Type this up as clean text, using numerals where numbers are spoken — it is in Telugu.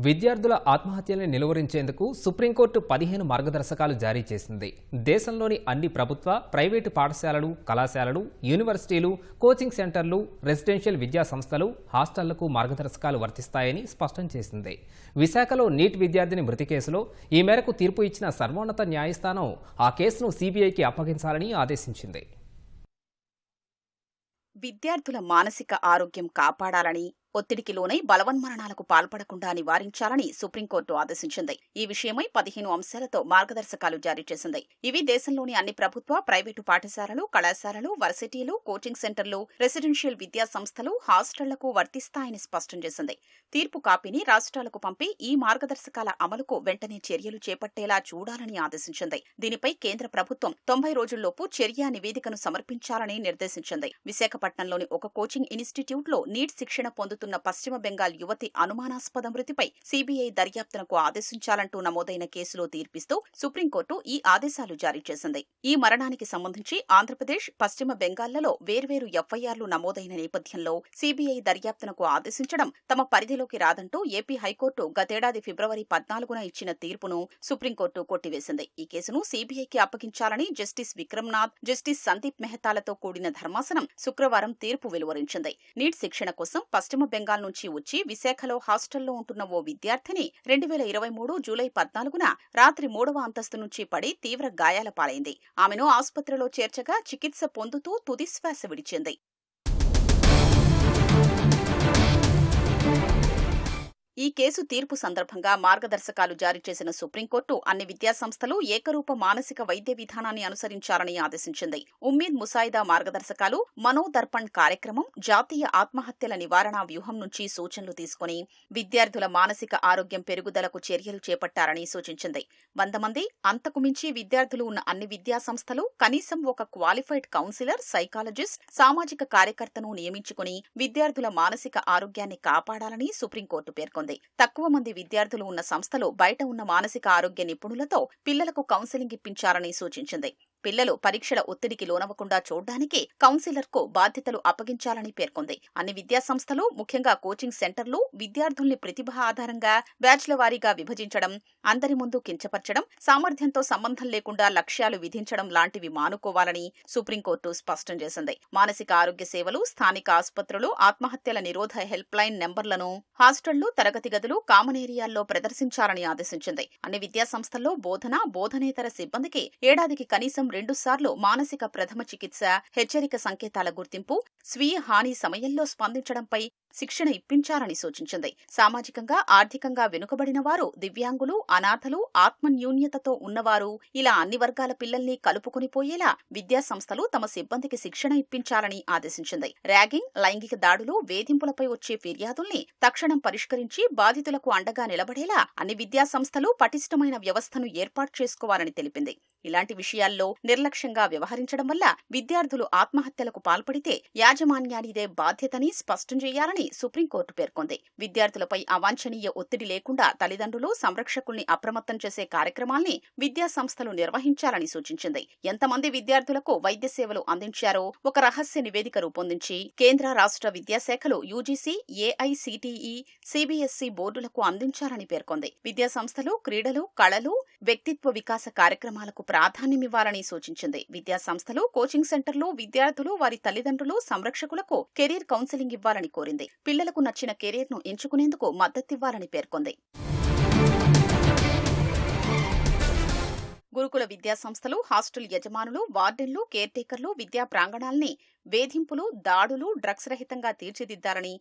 విద్యార్థుల ఆత్మహత్యల్ని నిలువరించేందుకు సుప్రీంకోర్టు 15 మార్గదర్శకాలు జారీ చేసింది. దేశంలోని అన్ని ప్రభుత్వ, ప్రైవేటు పాఠశాలలు, కళాశాలలు, యూనివర్సిటీలు, కోచింగ్ సెంటర్లు, రెసిడెన్షియల్ విద్యా సంస్థలు, హాస్టళ్లకు మార్గదర్శకాలు వర్తిస్తాయని స్పష్టం చేసింది. విశాఖలో నీట్ విద్యార్థిని మృతి కేసులో ఈ మేరకు తీర్పు ఇచ్చిన సర్వోన్నత న్యాయస్థానం ఆ కేసును సీబీఐకి అప్పగించాలని ఆదేశించింది. విద్యార్థుల మానసిక ఆరోగ్యం కాపాడాలని, ఒత్తిడికి లోనై బలవన్మరణాలకు పాల్పడకుండా నివారించాలని సుప్రీంకోర్టు ఆదేశించింది. ఈ విషయమై 15 అంశాలతో మార్గదర్శకాలు జారీ చేసింది. ఇవి దేశంలోని అన్ని ప్రభుత్వ, ప్రైవేటు పాఠశాలలు, కళాశాలలు, వర్సిటీలు, కోచింగ్ సెంటర్లు, రెసిడెన్షియల్ విద్యా సంస్థలు, హాస్టళ్లకు వర్తిస్తాయని స్పష్టం చేసింది. తీర్పు కాపీని రాష్ట్రాలకు పంపి ఈ మార్గదర్శకాల అమలుకు వెంటనే చర్యలు చేపట్టేలా చూడాలని ఆదేశించింది. దీనిపై కేంద్ర ప్రభుత్వం 90 రోజుల్లోపు చర్యా నివేదికను సమర్పించాలని నిర్దేశించింది. విశాఖపట్నంలోని ఒక కోచింగ్ ఇన్స్టిట్యూట్లో నీట్ శిక్షణ పొందుతున్న పశ్చిమ బెంగాల్ యువతి అనుమానాస్పద మృతిపై సీబీఐ దర్యాప్తునకు ఆదేశించాలంటూ నమోదైన కేసులో తీర్పిస్తూ సుప్రీంకోర్టు ఈ ఆదేశాలు జారీ చేసింది. ఈ మరణానికి సంబంధించి ఆంధ్రప్రదేశ్, పశ్చిమ బెంగాల్లలో వేర్వేరు ఎఫ్ఐఆర్లు నమోదైన నేపథ్యంలో సీబీఐ దర్యాప్తునకు ఆదేశించడం తమ పరిధిలోకి రాదంటూ ఏపీ హైకోర్టు గతేడాది ఫిబ్రవరి 14న ఇచ్చిన తీర్పును సుప్రీంకోర్టు కొట్టివేసింది. ఈ కేసును సీబీఐకి అప్పగించాలని జస్టిస్ విక్రమ్నాథ్, జస్టిస్ సందీప్ మెహతాలతో కూడిన ధర్మాసనం శుక్రవారం తీర్పు వెలువరించింది. నీట్ శిక్షణ కోసం పశ్చిమ బెంగాల్ నుంచి వచ్చి విశాఖలో హాస్టల్లో ఉంటున్న ఓ విద్యార్థిని 2023 జూలై 14న రాత్రి 3వ అంతస్తు నుంచి పడి తీవ్ర గాయాల పాలైంది. ఆమెను ఆసుపత్రిలో చేర్చగా చికిత్స పొందుతూ తుదిశ్వాస విడిచింది. ఈ కేసు తీర్పు సందర్భంగా మార్గదర్శకాలు జారీ చేసిన సుప్రీంకోర్టు అన్ని విద్యాసంస్థలు ఏకరూప మానసిక వైద్య విధానాన్ని అనుసరించాలని ఆదేశించింది. ఉమ్మీద్ ముసాయిదా మార్గదర్శకాలు, మనోదర్పణ్ కార్యక్రమం, జాతీయ ఆత్మహత్యల నివారణ వ్యూహం నుంచి సూచనలు తీసుకుని విద్యార్థుల మానసిక ఆరోగ్యం పెరుగుదలకు చర్యలు చేపట్టారని సూచించింది. 100 మంది అంతకు మించి విద్యార్థులు ఉన్న అన్ని విద్యాసంస్థలు కనీసం ఒక క్వాలిఫైడ్ కౌన్సిలర్, సైకాలజిస్ట్, సామాజిక కార్యకర్తను నియమించుకుని విద్యార్థుల మానసిక ఆరోగ్యాన్ని కాపాడాలని సుప్రీంకోర్టు పేర్కొంది. తక్కువ మంది విద్యార్థులు ఉన్న సంస్థలు బయట ఉన్న మానసిక ఆరోగ్య నిపుణులతో పిల్లలకు కౌన్సెలింగ్ ఇప్పించాలని సూచించింది. పిల్లలు పరీక్షల ఒత్తిడికి లోనవకుండా చూడ్డానికి కౌన్సిలర్కు బాధ్యతలు అప్పగించాలని పేర్కొంది. అన్ని విద్యాసంస్థలు, ముఖ్యంగా కోచింగ్ సెంటర్లు విద్యార్థుల్ని ప్రతిభ ఆధారంగా బ్యాచ్ల వారీగా విభజించడం, అందరి ముందు కించపరచడం, సామర్థ్యంతో సంబంధం లేకుండా లక్ష్యాలు విధించడం లాంటివి మానుకోవాలని సుప్రీంకోర్టు స్పష్టం చేసింది. మానసిక ఆరోగ్య సేవలు, స్థానిక ఆసుపత్రులు, ఆత్మహత్యల నిరోధ హెల్ప్ లైన్ నెంబర్లను హాస్టళ్లు, తరగతి గదులు, కామన్ ఏరియాల్లో ప్రదర్శించాలని ఆదేశించింది. అన్ని విద్యాసంస్థల్లో బోధన, బోధనేతర సిబ్బందికి ఏడాదికి కనీసం 2 సార్లు మానసిక ప్రథమ చికిత్స, హెచ్చరిక సంకేతాల గుర్తింపు, స్వీయ హాని సమయంలో స్పందించడంపై శిక్షణ ఇప్పించాలని సూచించింది. సామాజికంగా, ఆర్థికంగా వెనుకబడిన వారు, దివ్యాంగులు, అనాథలు, ఆత్మన్యూన్యతతో ఉన్నవారు ఇలా అన్ని వర్గాల పిల్లల్ని కలుపుకునిపోయేలా విద్యాసంస్థలు తమ సిబ్బందికి శిక్షణ ఇప్పించాలని ఆదేశించింది. ర్యాగింగ్, లైంగిక దాడులు, వేధింపులపై వచ్చే ఫిర్యాదుల్ని తక్షణం పరిష్కరించి బాధితులకు అండగా నిలబడేలా అన్ని విద్యాసంస్థలు పటిష్టమైన వ్యవస్థను ఏర్పాటు చేసుకోవాలని తెలిపింది. ఇలాంటి విషయాల్లో నిర్లక్ష్యంగా వ్యవహరించడం వల్ల విద్యార్థులు ఆత్మహత్యలకు పాల్పడితే యాజమాన్యానిదే బాధ్యతని స్పష్టం చేయాలని సుప్రీంకోర్టు పేర్కొంది. విద్యార్థులపై అవాంఛనీయ ఒత్తిడి లేకుండా తల్లిదండ్రులు, సంరక్షకుల్ని అప్రమత్తం చేసే కార్యక్రమాల్ని విద్యాసంస్థలు నిర్వహించాలని సూచించింది. ఎంతమంది విద్యార్థులకు వైద్య సేవలు అందించారో ఒక రహస్య నివేదిక రూపొందించి కేంద్ర, రాష్ట్ర విద్యాశాఖలు యూజీసీ, ఏఐసీటీఈ, సీబీఎస్ఈ బోర్డులకు అందించాలని పేర్కొంది. విద్యాసంస్థలు క్రీడలు, కళలు, వ్యక్తిత్వ వికాస కార్యక్రమాలకు ప్రాధాన్యమివ్వాలని సూచించింది. విద్యాసంస్థలు, కోచింగ్ సెంటర్లు విద్యార్థులు, వారి తల్లిదండ్రులు, సంరక్షకులకు కెరీర్ కౌన్సెలింగ్ ఇవ్వాలని కోరింది. పిల్లలకు నచ్చిన కెరీర్ను ఎంచుకునేందుకు మద్దతివ్వాలని పేర్కొంది. గురుకుల విద్యాసంస్థలు, హాస్టల్ యజమానులు, వార్డెన్లు, కేర్ టేకర్లు విద్యా ప్రాంగణాల్ని వేధింపులు, దాడులు, డ్రగ్స్ రహితంగా తీర్చిదిద్దాలని